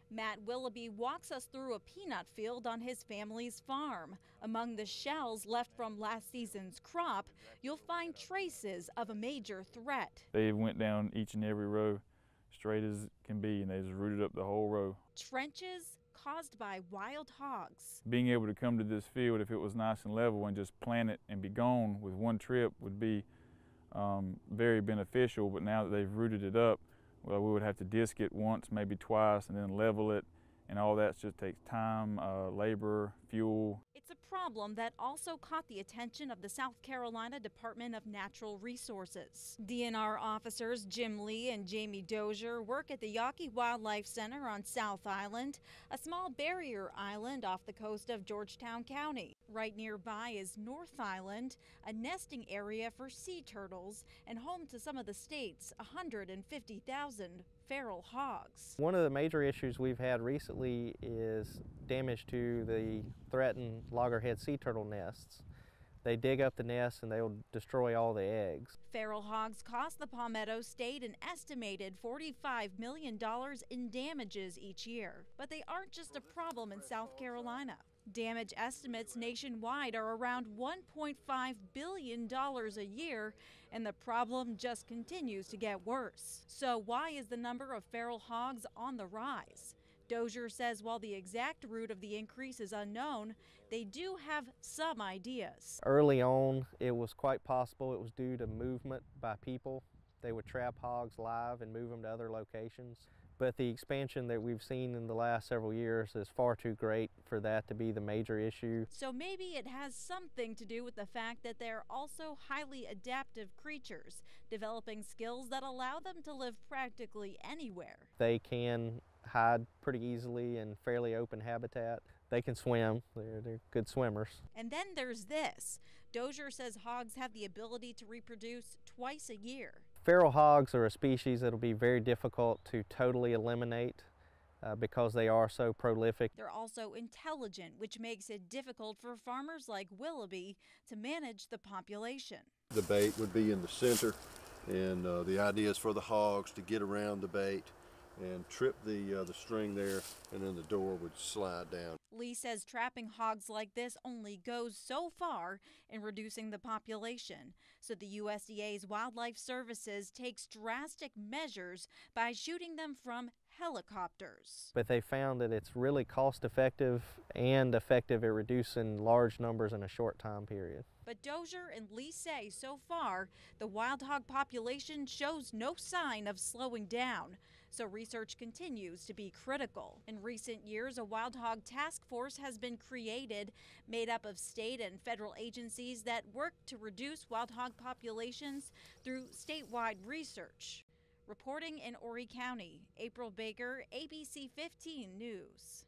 Matt Willoughby walks us through a peanut field on his family's farm. Among the shells left from last season's crop, you'll find traces of a major threat. They went down each and every row straight as can be, and they just rooted up the whole row. Trenches caused by wild hogs. Being able to come to this field, if it was nice and level, and just plant it and be gone with one trip would be very beneficial, but now that they've rooted it up, well, we would have to disc it once, maybe twice, and then level it, and all that just takes time, labor, fuel. It's a problem that also caught the attention of the South Carolina Department of Natural Resources. DNR officers Jim Lee and Jamie Dozier work at the Yawkey Wildlife Center on South Island, a small barrier island off the coast of Georgetown County. Right nearby is North Island, a nesting area for sea turtles and home to some of the state's 150,000 feral hogs. One of the major issues we've had recently is damage to the threatened loggerhead sea turtle nests. They dig up the nests and they'll destroy all the eggs. Feral hogs cost the Palmetto State an estimated $45 million in damages each year. But they aren't just a problem in South Carolina. Damage estimates nationwide are around $1.5 billion a year, and the problem just continues to get worse. So why is the number of feral hogs on the rise? Dozier says while the exact root of the increase is unknown, they do have some ideas. Early on, it was quite possible it was due to movement by people. They would trap hogs live and move them to other locations. But the expansion that we've seen in the last several years is far too great for that to be the major issue. So maybe it has something to do with the fact that they're also highly adaptive creatures, developing skills that allow them to live practically anywhere. They can hide pretty easily in fairly open habitat. They can swim. They're good swimmers. And then there's this. Dozier says hogs have the ability to reproduce twice a year. Feral hogs are a species that will be very difficult to totally eliminate because they are so prolific. They're also intelligent, which makes it difficult for farmers like Willoughby to manage the population. The bait would be in the center, and the idea is for the hogs to get around the bait and trip the string there, and then the door would slide down. Lee says trapping hogs like this only goes so far in reducing the population. So the USDA's Wildlife Services takes drastic measures by shooting them from helicopters. But they found that it's really cost effective and effective at reducing large numbers in a short time period. But Dozier and Lee say so far, the wild hog population shows no sign of slowing down. So research continues to be critical. In recent years, a wild hog task force has been created, made up of state and federal agencies that work to reduce wild hog populations through statewide research. Reporting in Horry County, April Baker, ABC 15 News.